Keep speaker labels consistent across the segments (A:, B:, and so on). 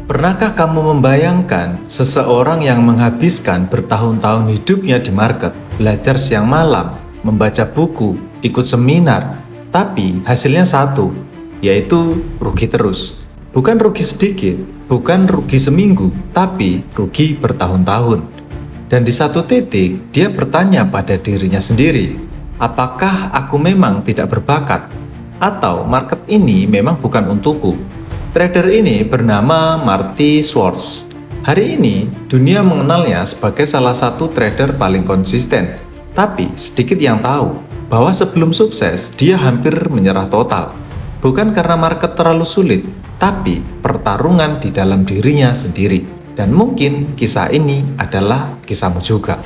A: Pernahkah kamu membayangkan seseorang yang menghabiskan bertahun-tahun hidupnya di market, belajar siang malam, membaca buku, ikut seminar, tapi hasilnya satu, yaitu rugi terus. Bukan rugi sedikit, bukan rugi seminggu, tapi rugi bertahun-tahun. Dan di satu titik, dia bertanya pada dirinya sendiri, apakah aku memang tidak berbakat? Atau market ini memang bukan untukku? Trader ini bernama Marty Schwartz. Hari ini, dunia mengenalnya sebagai salah satu trader paling konsisten. Tapi sedikit yang tahu bahwa sebelum sukses, dia hampir menyerah total. Bukan karena market terlalu sulit, tapi pertarungan di dalam dirinya sendiri. Dan mungkin kisah ini adalah kisahmu juga.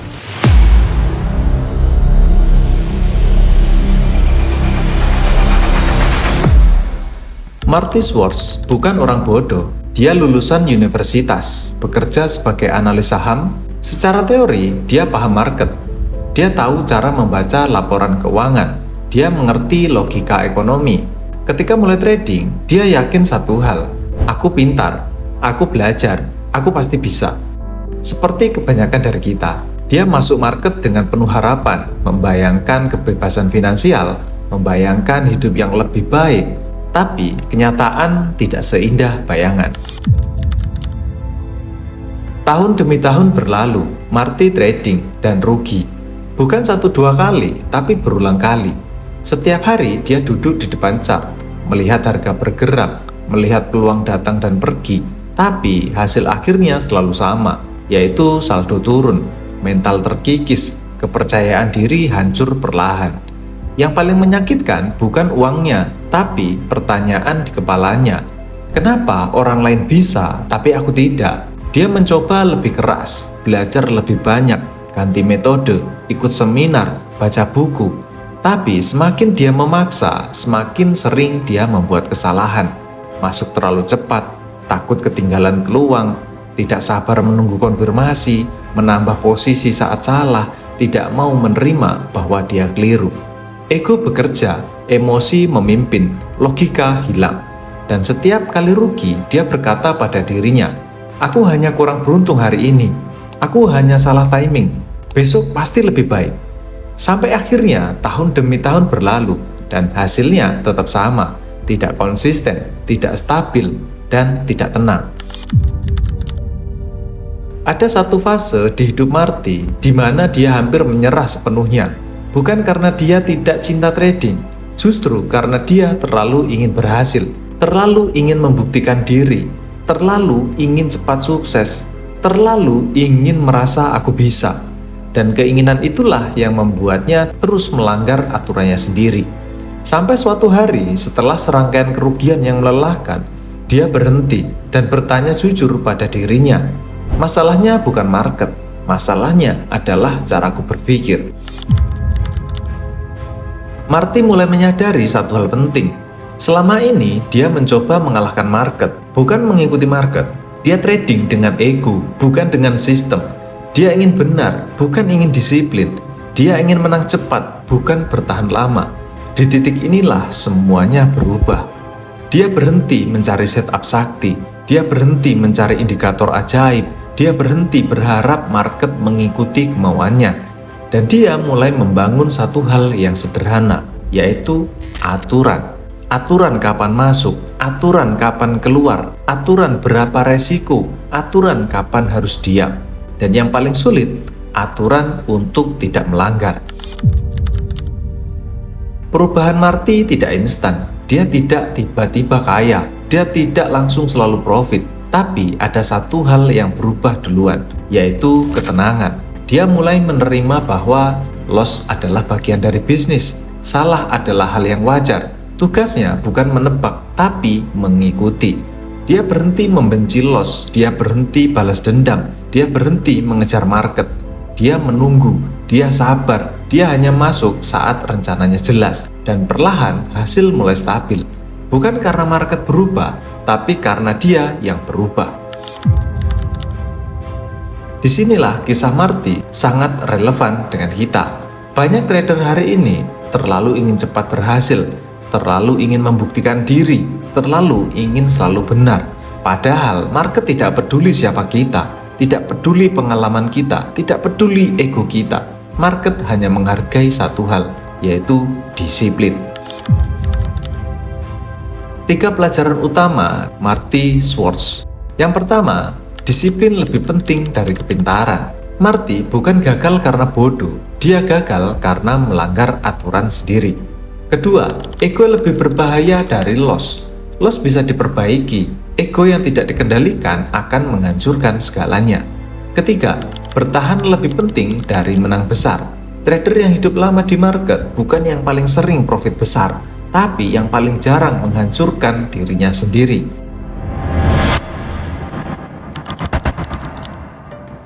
A: Marty Schwartz bukan orang bodoh. Dia lulusan universitas, bekerja sebagai analis saham. Secara teori, dia paham market. Dia tahu cara membaca laporan keuangan. Dia mengerti logika ekonomi. Ketika mulai trading, dia yakin satu hal. Aku pintar, aku belajar, aku pasti bisa. Seperti kebanyakan dari kita, dia masuk market dengan penuh harapan, membayangkan kebebasan finansial, membayangkan hidup yang lebih baik. Tapi kenyataan tidak seindah bayangan. Tahun demi tahun berlalu, Marty trading dan rugi. Bukan 1-2 kali, tapi berulang kali. Setiap hari dia duduk di depan chart, melihat harga bergerak, melihat peluang datang dan pergi. Tapi hasil akhirnya selalu sama, yaitu saldo turun, mental terkikis, kepercayaan diri hancur perlahan. Yang paling menyakitkan bukan uangnya, tapi pertanyaan di kepalanya. Kenapa orang lain bisa, tapi aku tidak? Dia mencoba lebih keras, belajar lebih banyak, ganti metode, ikut seminar, baca buku. Tapi semakin dia memaksa, semakin sering dia membuat kesalahan. Masuk terlalu cepat, takut ketinggalan peluang, tidak sabar menunggu konfirmasi, menambah posisi saat salah, tidak mau menerima bahwa dia keliru. Ego bekerja, emosi memimpin, logika hilang. Dan setiap kali rugi, dia berkata pada dirinya, aku hanya kurang beruntung hari ini. Aku hanya salah timing. Besok pasti lebih baik. Sampai akhirnya tahun demi tahun berlalu dan hasilnya tetap sama. Tidak konsisten, tidak stabil, dan tidak tenang. Ada satu fase di hidup Marty di mana dia hampir menyerah sepenuhnya. Bukan karena dia tidak cinta trading, justru karena dia terlalu ingin berhasil, terlalu ingin membuktikan diri, terlalu ingin cepat sukses, terlalu ingin merasa aku bisa. Dan keinginan itulah yang membuatnya terus melanggar aturannya sendiri. Sampai suatu hari setelah serangkaian kerugian yang melelahkan, dia berhenti dan bertanya jujur pada dirinya. Masalahnya bukan market, masalahnya adalah caraku berpikir. Marty mulai menyadari satu hal penting. Selama ini, dia mencoba mengalahkan market, bukan mengikuti market. Dia trading dengan ego, bukan dengan sistem. Dia ingin benar, bukan ingin disiplin. Dia ingin menang cepat, bukan bertahan lama. Di titik inilah semuanya berubah. Dia berhenti mencari setup sakti. Dia berhenti mencari indikator ajaib. Dia berhenti berharap market mengikuti kemauannya. Dan dia mulai membangun satu hal yang sederhana, yaitu aturan. Aturan kapan masuk, aturan kapan keluar, aturan berapa resiko, aturan kapan harus diam. Dan yang paling sulit, aturan untuk tidak melanggar. Perubahan Marty tidak instan. Dia tidak tiba-tiba kaya. Dia tidak langsung selalu profit. Tapi ada satu hal yang berubah duluan, yaitu ketenangan. Dia mulai menerima bahwa loss adalah bagian dari bisnis. Salah adalah hal yang wajar. Tugasnya bukan menebak, tapi mengikuti. Dia berhenti membenci loss. Dia berhenti balas dendam. Dia berhenti mengejar market. Dia menunggu. Dia sabar. Dia hanya masuk saat rencananya jelas. Dan perlahan hasil mulai stabil. Bukan karena market berubah, tapi karena dia yang berubah. Disinilah kisah Marty sangat relevan dengan kita. Banyak trader hari ini terlalu ingin cepat berhasil, terlalu ingin membuktikan diri, terlalu ingin selalu benar. Padahal market tidak peduli siapa kita, tidak peduli pengalaman kita, tidak peduli ego kita. Market hanya menghargai satu hal, yaitu disiplin. 3 pelajaran utama Marty Schwartz. Yang pertama, disiplin lebih penting dari kepintaran. Marty bukan gagal karena bodoh, dia gagal karena melanggar aturan sendiri. Kedua, ego lebih berbahaya dari loss. Loss bisa diperbaiki, ego yang tidak dikendalikan akan menghancurkan segalanya. Ketiga, bertahan lebih penting dari menang besar. Trader yang hidup lama di market bukan yang paling sering profit besar, tapi yang paling jarang menghancurkan dirinya sendiri.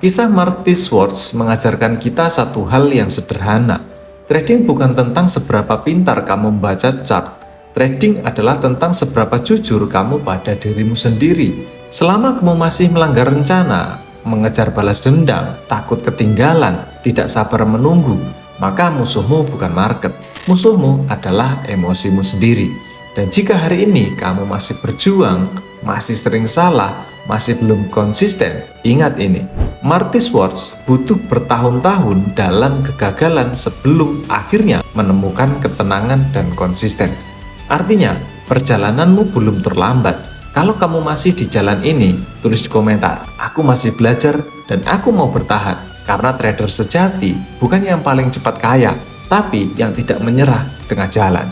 A: Kisah Marty Schwartz mengajarkan kita satu hal yang sederhana. Trading bukan tentang seberapa pintar kamu membaca chart. Trading adalah tentang seberapa jujur kamu pada dirimu sendiri. Selama kamu masih melanggar rencana, mengejar balas dendam, takut ketinggalan, tidak sabar menunggu, maka musuhmu bukan market. Musuhmu adalah emosimu sendiri. Dan jika hari ini kamu masih berjuang, masih sering salah, masih belum konsisten, ingat ini, Marty Schwartz butuh bertahun-tahun dalam kegagalan sebelum akhirnya menemukan ketenangan dan konsisten. Artinya, perjalananmu belum terlambat. Kalau kamu masih di jalan ini, tulis di komentar, aku masih belajar dan aku mau bertahan. Karena trader sejati bukan yang paling cepat kaya, tapi yang tidak menyerah di tengah jalan.